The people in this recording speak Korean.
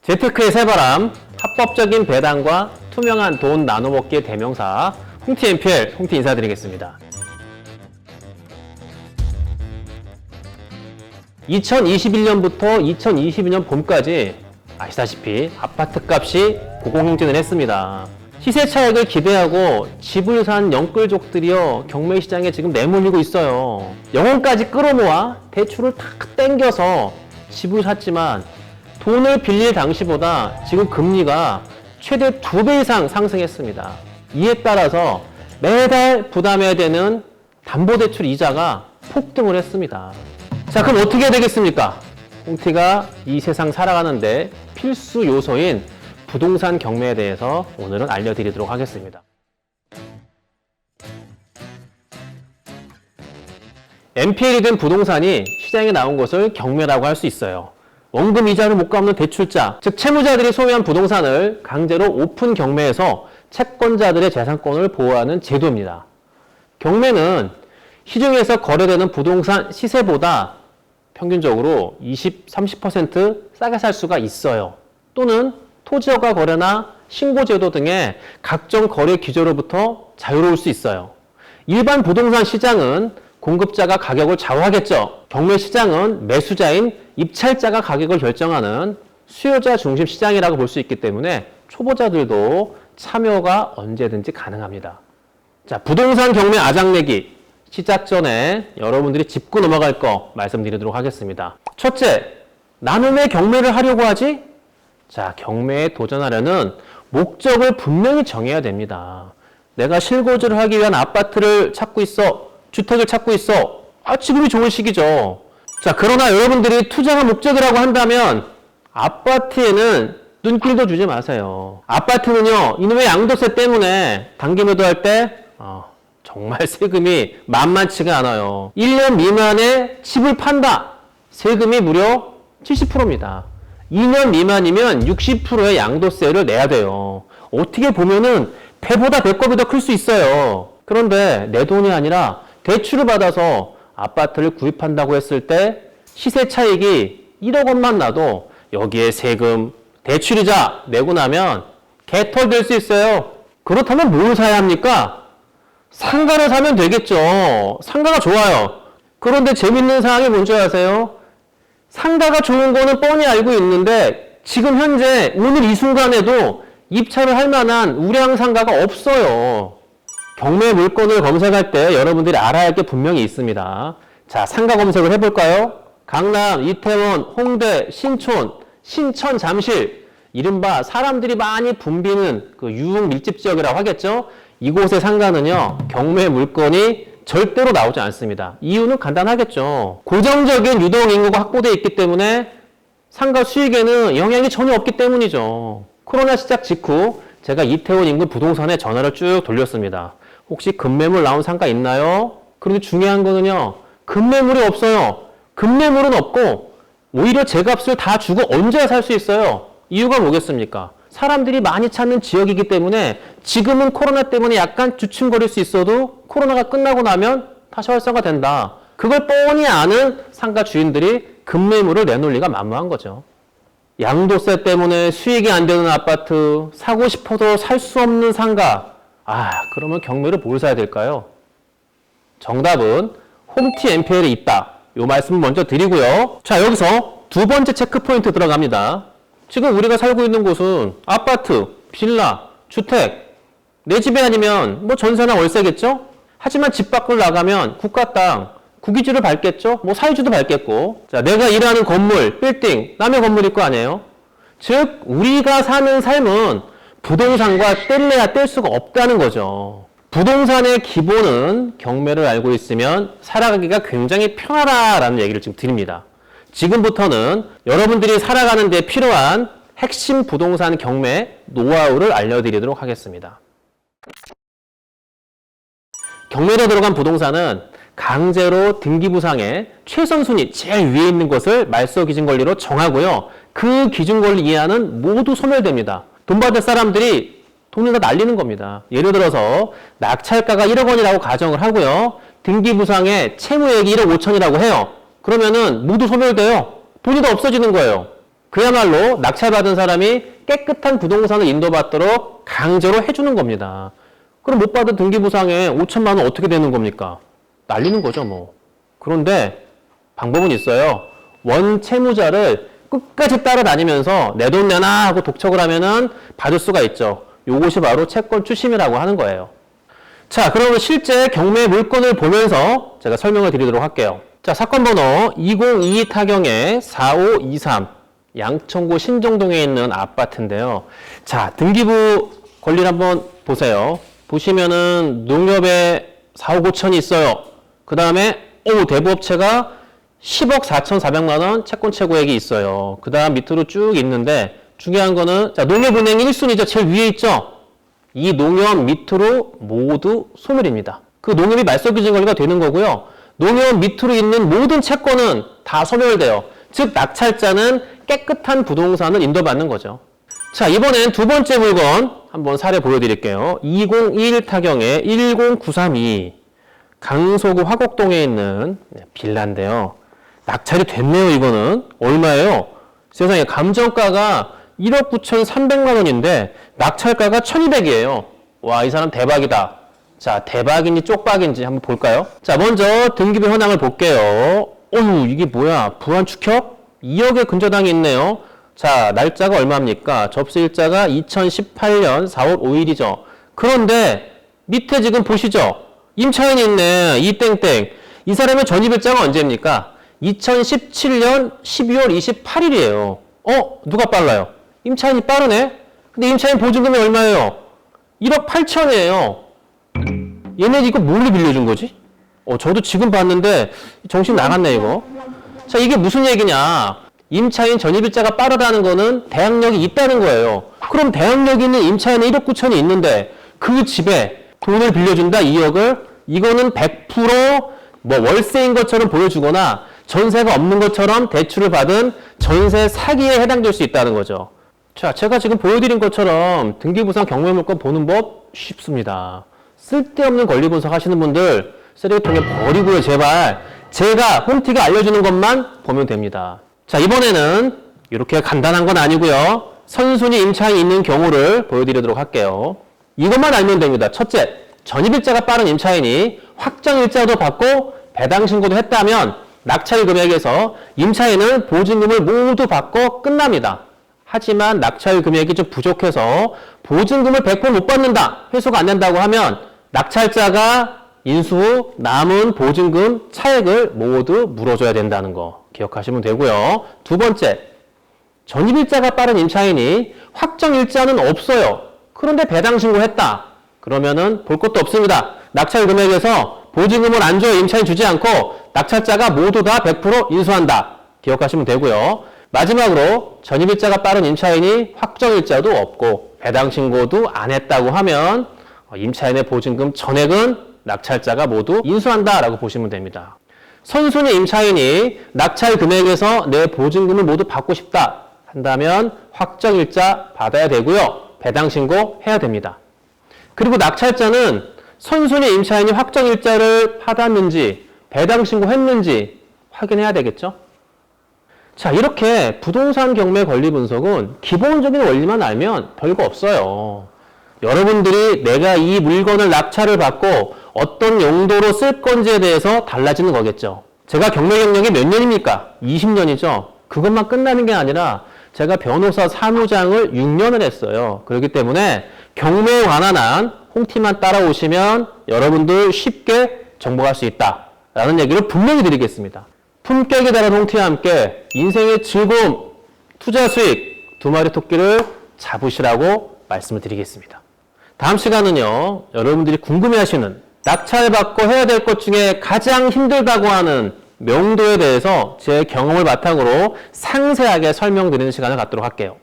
재테크의 새바람, 합법적인 배당과 투명한 돈 나눠먹기의 대명사 홍티 NPL, 홍티 인사드리겠습니다. 2021년부터 2022년 봄까지 아시다시피 아파트 값이 고공행진을 했습니다. 시세 차익을 기대하고 집을 산 영끌족들이요 경매 시장에 지금 내몰리고 있어요. 영혼까지 끌어모아 대출을 탁 땡겨서 집을 샀지만 돈을 빌릴 당시보다 지금 금리가 최대 2배 이상 상승했습니다. 이에 따라서 매달 부담해야 되는 담보대출 이자가 폭등을 했습니다. 자, 그럼 어떻게 해야 되겠습니까? 홍티가 이 세상 살아가는데 필수 요소인 부동산 경매에 대해서 오늘은 알려드리도록 하겠습니다. NPL이 된 부동산이 시장에 나온 것을 경매라고 할 수 있어요. 원금 이자를 못 갚는 대출자, 즉 채무자들이 소유한 부동산을 강제로 오픈 경매해서 채권자들의 재산권을 보호하는 제도입니다. 경매는 시중에서 거래되는 부동산 시세보다 평균적으로 20, 30% 싸게 살 수가 있어요. 또는 토지허가 거래나 신고제도 등의 각종 거래 규제로부터 자유로울 수 있어요. 일반 부동산 시장은 공급자가 가격을 좌우하겠죠. 경매 시장은 매수자인 입찰자가 가격을 결정하는 수요자 중심 시장이라고 볼 수 있기 때문에 초보자들도 참여가 언제든지 가능합니다. 자, 부동산 경매 아장내기 시작 전에 여러분들이 짚고 넘어갈 거 말씀드리도록 하겠습니다. 첫째, 나는 왜 경매를 하려고 하지? 자, 경매에 도전하려는 목적을 분명히 정해야 됩니다. 내가 실거주를 하기 위한 아파트를 찾고 있어. 주택을 찾고 있어. 지금이 좋은 시기죠. 자, 그러나 여러분들이 투자가 목적이라고 한다면 아파트에는 눈길도 주지 마세요. 아파트는요, 이놈의 양도세 때문에 단기 매도할 때 정말 세금이 만만치가 않아요. 1년 미만에 집을 판다. 세금이 무려 70%입니다. 2년 미만이면 60%의 양도세를 내야 돼요. 어떻게 보면은 배보다 배꼽이 더 클 수 있어요. 그런데 내 돈이 아니라 대출을 받아서 아파트를 구입한다고 했을 때 시세 차익이 1억 원만 나도 여기에 세금, 대출이자 내고 나면 개털 될 수 있어요. 그렇다면 뭘 사야 합니까? 상가를 사면 되겠죠. 상가가 좋아요. 그런데 재밌는 사항이 뭔지 아세요? 상가가 좋은 거는 뻔히 알고 있는데 지금 현재 오늘 이 순간에도 입찰을 할 만한 우량 상가가 없어요. 경매 물건을 검색할 때 여러분들이 알아야 할 게 분명히 있습니다. 자, 상가 검색을 해볼까요? 강남, 이태원, 홍대, 신촌, 신천, 잠실, 이른바 사람들이 많이 붐비는 그 유흥 밀집 지역이라고 하겠죠? 이곳의 상가는요, 경매 물건이 절대로 나오지 않습니다. 이유는 간단하겠죠. 고정적인 유동 인구가 확보되어 있기 때문에 상가 수익에는 영향이 전혀 없기 때문이죠. 코로나 시작 직후 제가 이태원 인근 부동산에 전화를 쭉 돌렸습니다. 혹시 급매물 나온 상가 있나요? 그런데 중요한 거는요, 급매물이 없어요. 급매물은 없고 오히려 제 값을 다 주고 언제 살 수 있어요? 이유가 뭐겠습니까? 사람들이 많이 찾는 지역이기 때문에 지금은 코로나 때문에 약간 주춤거릴 수 있어도 코로나가 끝나고 나면 다시 활성화된다. 그걸 뻔히 아는 상가 주인들이 급매물을 내놓을 리가 만무한 거죠. 양도세 때문에 수익이 안 되는 아파트, 사고 싶어도 살 수 없는 상가. 그러면 경매를 뭘 사야 될까요? 정답은 홍티 NPL에 있다. 요 말씀을 먼저 드리고요. 자, 여기서 두 번째 체크 포인트 들어갑니다. 지금 우리가 살고 있는 곳은 아파트, 빌라, 주택, 내 집이 아니면 뭐 전세나 월세겠죠? 하지만 집 밖을 나가면 국가 땅, 국유지를 밟겠죠? 뭐 사유지도 밟겠고. 자, 내가 일하는 건물, 빌딩, 남의 건물일 거 아니에요? 즉, 우리가 사는 삶은 부동산과 뗄래야 뗄 수가 없다는 거죠. 부동산의 기본은 경매를 알고 있으면 살아가기가 굉장히 편하다라는 얘기를 지금 드립니다. 지금부터는 여러분들이 살아가는 데 필요한 핵심 부동산 경매 노하우를 알려드리도록 하겠습니다. 경매로 들어간 부동산은 강제로 등기부상에 최선 순위 제일 위에 있는 것을 말소 기준 권리로 정하고요. 그 기준 권리 이하는 모두 소멸됩니다. 돈 받을 사람들이 돈을 다 날리는 겁니다. 예를 들어서 낙찰가가 1억 원이라고 가정을 하고요. 등기부상에 채무액이 1억 5천이라고 해요. 그러면은 모두 소멸돼요. 돈이 다 없어지는 거예요. 그야말로 낙찰받은 사람이 깨끗한 부동산을 인도받도록 강제로 해주는 겁니다. 그럼 못 받은 등기부상에 5천만 원 어떻게 되는 겁니까? 날리는 거죠, 뭐. 그런데 방법은 있어요. 원채무자를 끝까지 따라다니면서 내 돈 내놔 하고 독촉을 하면은 받을 수가 있죠. 요것이 바로 채권 추심이라고 하는 거예요. 자, 그러면 실제 경매 물건을 보면서 제가 설명을 드리도록 할게요. 자, 사건 번호 2022 타경의 4523 양천구 신정동에 있는 아파트인데요. 자, 등기부 권리를 한번 보세요. 보시면은 농협에 4억 5천이 있어요. 그 다음에 대부업체가 10억 4,400만 원 채권 최고액이 있어요. 그 다음 밑으로 쭉 있는데 중요한 거는 자, 농협은행 1순위죠. 제일 위에 있죠. 이 농협 밑으로 모두 소멸입니다. 그 농협이 말소기준 권리가 되는 거고요. 농협 밑으로 있는 모든 채권은 다 소멸돼요. 즉 낙찰자는 깨끗한 부동산을 인도받는 거죠. 자, 이번엔 두 번째 물건 한번 사례 보여드릴게요. 2021 타경의 10932 강서구 화곡동에 있는 빌라인데요. 낙찰이 됐네요. 이거는 얼마예요? 세상에 감정가가 1억 9,300만 원인데 낙찰가가 1,200이에요. 와, 이 사람 대박이다. 자, 대박인지 쪽박인지 한번 볼까요? 자, 먼저 등기부 현황을 볼게요. 이게 뭐야? 부안축협? 2억의 근저당이 있네요. 자, 날짜가 얼마입니까? 접수일자가 2018년 4월 5일이죠. 그런데 밑에 지금 보시죠? 임차인이 있네. 이땡땡. 이 사람의 전입일자가 언제입니까? 2017년 12월 28일이에요. 누가 빨라요? 임차인이 빠르네? 근데 임차인 보증금이 얼마예요? 1억 8천이에요. 얘네 이거 뭘로 빌려준 거지? 저도 지금 봤는데 정신 나갔네 이거. 자, 이게 무슨 얘기냐? 임차인 전입일자가 빠르다는 거는 대항력이 있다는 거예요. 그럼 대항력 있는 임차인의 1억 9천이 있는데 그 집에 돈을 빌려준다 2억을? 이거는 100% 뭐 월세인 것처럼 보여주거나 전세가 없는 것처럼 대출을 받은 전세 사기에 해당될 수 있다는 거죠. 자, 제가 지금 보여드린 것처럼 등기부상 경매물건 보는 법 쉽습니다. 쓸데없는 권리 분석 하시는 분들 쓰레기통에 버리고요, 제발. 제가 홈티가 알려주는 것만 보면 됩니다. 자, 이번에는 이렇게 간단한 건 아니고요. 선순위 임차인이 있는 경우를 보여드리도록 할게요. 이것만 알면 됩니다. 첫째, 전입일자가 빠른 임차인이 확정일자도 받고 배당신고도 했다면 낙찰 금액에서 임차인은 보증금을 모두 받고 끝납니다. 하지만 낙찰 금액이 좀 부족해서 보증금을 100% 못 받는다, 회수가 안 된다고 하면 낙찰자가 인수 후 남은 보증금 차액을 모두 물어줘야 된다는 거 기억하시면 되고요. 두 번째, 전입일자가 빠른 임차인이 확정일자는 없어요. 그런데 배당신고했다. 그러면은 볼 것도 없습니다. 낙찰 금액에서 보증금을 안 줘요. 임차인 주지 않고 낙찰자가 모두 다 100% 인수한다. 기억하시면 되고요. 마지막으로 전입일자가 빠른 임차인이 확정일자도 없고 배당신고도 안 했다고 하면 임차인의 보증금 전액은 낙찰자가 모두 인수한다라고 보시면 됩니다. 선순위 임차인이 낙찰 금액에서 내 보증금을 모두 받고 싶다 한다면 확정일자 받아야 되고요. 배당신고 해야 됩니다. 그리고 낙찰자는 선순위 임차인이 확정일자를 받았는지 배당신고했는지 확인해야 되겠죠. 자, 이렇게 부동산 경매 권리 분석은 기본적인 원리만 알면 별거 없어요. 여러분들이 내가 이 물건을 낙찰을 받고 어떤 용도로 쓸 건지에 대해서 달라지는 거겠죠. 제가 경매 경력이 몇 년입니까? 20년이죠. 그것만 끝나는 게 아니라 제가 변호사 사무장을 6년을 했어요. 그렇기 때문에 경매에 관한 한 홈티만 따라오시면 여러분들 쉽게 정복할 수 있다라는 얘기를 분명히 드리겠습니다. 품격에 달한 홈티와 함께 인생의 즐거움, 투자 수익 두 마리 토끼를 잡으시라고 말씀을 드리겠습니다. 다음 시간은요, 여러분들이 궁금해하시는 낙찰받고 해야 될 것 중에 가장 힘들다고 하는 명도에 대해서 제 경험을 바탕으로 상세하게 설명드리는 시간을 갖도록 할게요.